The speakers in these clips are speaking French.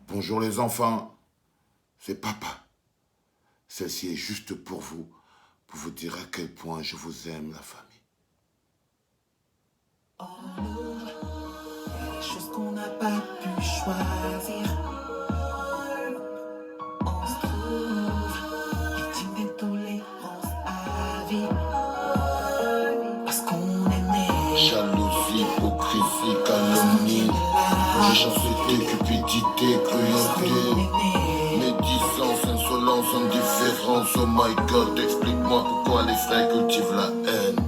Bonjour les enfants, c'est papa. Celle-ci est juste pour vous dire à quel point je vous aime, la famille. Chose qu'on n'a pas pu choisir. On se trouve victime d'intolérance à vie. Parce qu'on est né. Jalousie, hypocrisie, calomnie, méchanceté, cupidité, cruauté, médisance, insolence, indifférence. Oh my God, explique-moi pourquoi les frères cultivent la haine.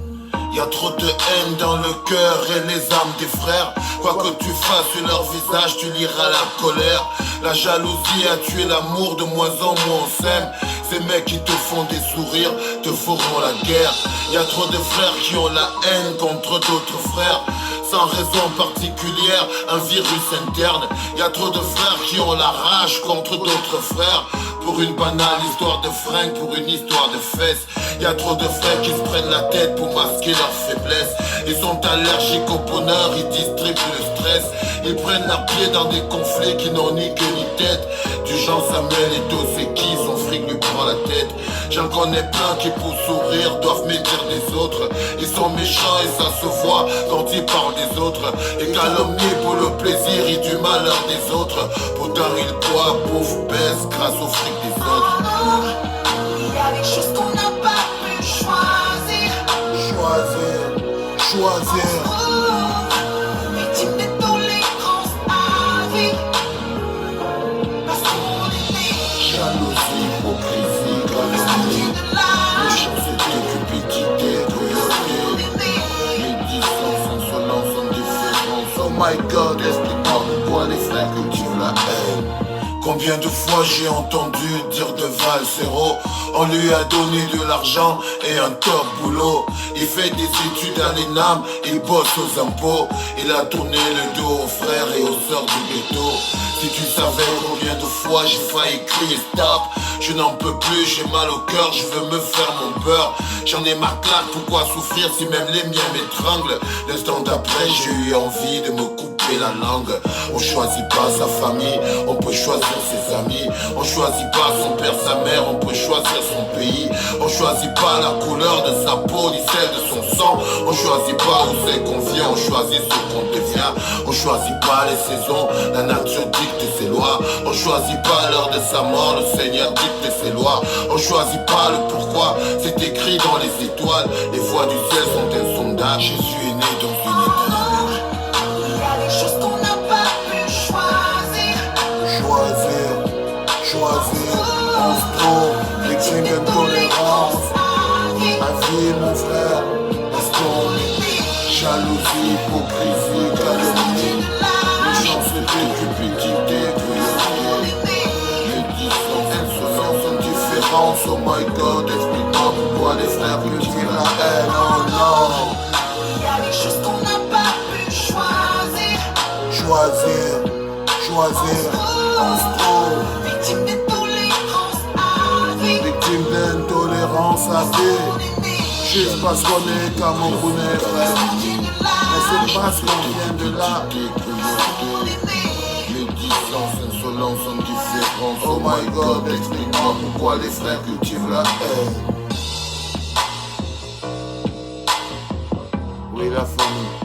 Y a trop de haine dans le cœur et les âmes des frères. Quoi que tu fasses sur leur visage, tu liras la colère. La jalousie a tué l'amour, de moins en moins on s'aime. Ces mecs qui te font des sourires te feront la guerre. Y a trop de frères qui ont la haine contre d'autres frères. Sans raison particulière, un virus interne. Y a trop de frères qui ont la rage contre d'autres frères. Pour une banale histoire de fringues, pour une histoire de fesses. Y a trop de frères qui se prennent la tête pour masquer leur faiblesse. Ils sont allergiques au bonheur, ils distribuent le stress. Ils prennent leurs pieds dans des conflits qui n'ont ni queue ni tête. Du genre Samuel et Toseki, son fric lui prend la tête. J'en connais plein qui pour sourire doivent médire des autres. Ils sont méchants et ça se voit quand ils parlent des autres. Et calomniés pour le plaisir et du malheur des autres. Pourtant ils boivent, bouffent, baissent grâce au fric des autres. Il y a des choses qu'on n'a pas pu choisir. Choisir. Victime d'intolérance à vie. Parce qu'on est né. Jalousie, hypocrisie, calomnie, méchanceté, cupidité, cruauté, médisance, insolence, indifférence. Oh my God, explique-moi pourquoi les frères cultivent la haine. Combien de fois j'ai entendu dire de Valsero, on lui a donné de l'argent et un top boulot. Il fait des études à l'ENAM, il bosse aux impôts. Il a tourné le dos aux frères et aux sœurs du ghetto. Si tu savais combien de fois j'ai failli crier stop. Je n'en peux plus, j'ai mal au cœur, je veux me faire mon beurre. J'en ai marre claque, pourquoi souffrir si même les miens m'étranglent. L'instant d'après j'ai eu envie de me couper la langue. On choisit pas sa famille, on peut choisir ses amis. On choisit pas son père, sa mère, on peut choisir son pays. On choisit pas la couleur de sa peau ni celle de son sang. On choisit pas où c'est qu'on vient, on choisit ce qu'on devient. On choisit pas les saisons, la nature dicte ses lois. On choisit pas l'heure de sa mort, le Seigneur dicte ses lois. On choisit pas le pourquoi, c'est écrit dans les étoiles. Les voies du ciel sont insondables, Jésus est né dans une étoile. Il y a des choses qu'on n'a pas pu choisir. Choisir, on se trouve, victime d'intolérance. À vie mon frère, parce qu'on est jalousie, hypocrisie, calomnie, méchanceté, cupidité, cruauté, médisance, insolence, indifférence. Oh my God, explique-moi pourquoi les frères cultivent la haine. Oh non. Il y a des choses qu'on n'a pas pu choisir. Choisir, on se trouve. Victime d'intolérance à vie. Victime d'intolérance à vie. Juste parce qu'on est Camerounais, frère. Mais c'est parce qu'on vient de là. Médisance, insolence, indifférence. Oh my God, explique-moi pourquoi les frères cultivent la haine. Oui, la famille.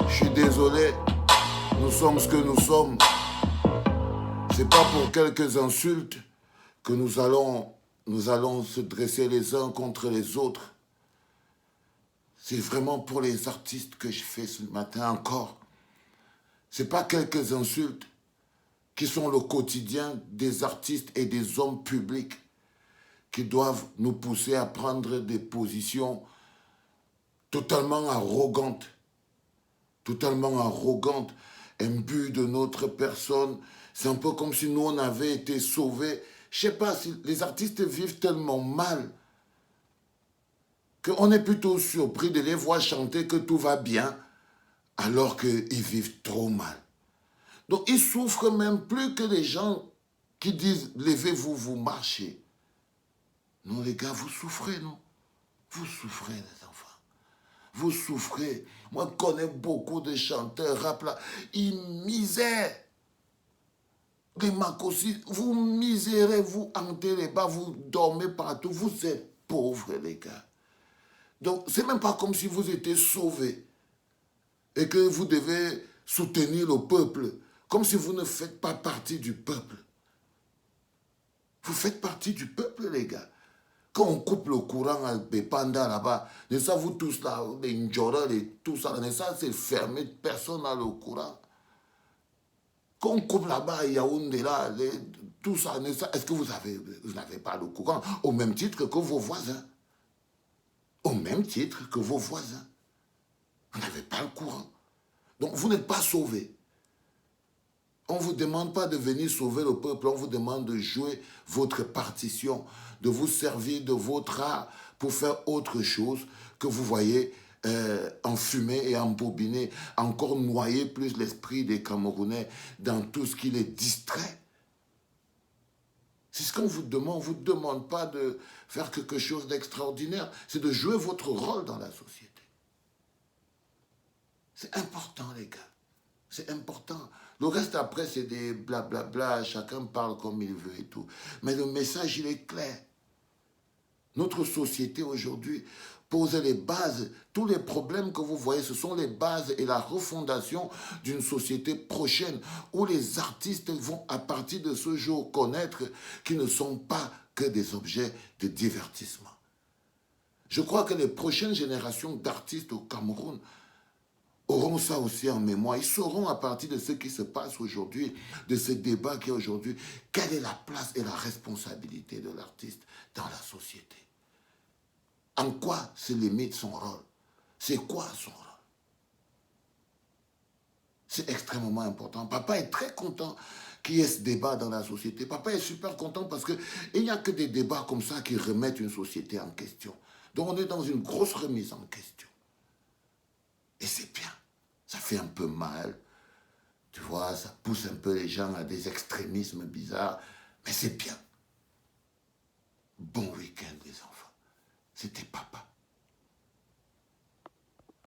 Je suis désolé. Nous sommes ce que nous sommes. C'est pas pour quelques insultes que nous allons se dresser les uns contre les autres. C'est vraiment pour les artistes que je fais ce matin encore. C'est pas quelques insultes qui sont le quotidien des artistes et des hommes publics qui doivent nous pousser à prendre des positions totalement arrogantes, imbues de notre personne. C'est un peu comme si nous, on avait été sauvés. Je sais pas, si les artistes vivent tellement mal qu'on est plutôt surpris de les voir chanter que tout va bien, alors qu'ils vivent trop mal. Donc, ils souffrent même plus que les gens qui disent « levez-vous, vous marchez ». Non, les gars, vous souffrez, non? Vous souffrez, les enfants. Vous souffrez. Moi, je connais beaucoup de chanteurs rap là. Ils misaient. Les Makossi, vous misérez, vous hantez les bas, vous dormez partout, vous êtes pauvres, les gars. Donc, c'est même pas comme si vous étiez sauvés et que vous devez soutenir le peuple, comme si vous ne faites pas partie du peuple. Vous faites partie du peuple, les gars. Quand on coupe le courant à Bepanda là-bas, ça vous tous là, les Ndjora et tout ça, ça c'est fermé, personne n'a le courant. Quand on coupe là-bas à Yaoundé là, tout ça, est-ce que vous n'avez pas le courant au même titre que vos voisins? Au même titre que vos voisins. Vous n'avez pas le courant. Donc vous n'êtes pas sauvés. On ne vous demande pas de venir sauver le peuple, on vous demande de jouer votre partition, de vous servir de votre art pour faire autre chose que vous voyez enfumer et embobiner, encore noyer plus l'esprit des Camerounais dans tout ce qui les distrait. C'est ce qu'on vous demande. On ne vous demande pas de faire quelque chose d'extraordinaire, c'est de jouer votre rôle dans la société. C'est important, les gars. C'est important. Le reste, après, c'est des blablabla. Chacun parle comme il veut et tout. Mais le message, il est clair. Notre société, aujourd'hui, pose les bases. Tous les problèmes que vous voyez, ce sont les bases et la refondation d'une société prochaine où les artistes vont, à partir de ce jour, connaître qu'ils ne sont pas que des objets de divertissement. Je crois que les prochaines générations d'artistes au Cameroun auront ça aussi en mémoire. Ils sauront à partir de ce qui se passe aujourd'hui, de ce débat qui est aujourd'hui, quelle est la place et la responsabilité de l'artiste dans la société. En quoi se limite son rôle? C'est quoi son rôle? C'est extrêmement important. Papa est très content qu'il y ait ce débat dans la société. Papa est super content parce qu'il n'y a que des débats comme ça qui remettent une société en question. Donc on est dans une grosse remise en question. Et c'est bien. Ça fait un peu mal. Tu vois, ça pousse un peu les gens à des extrémismes bizarres. Mais c'est bien.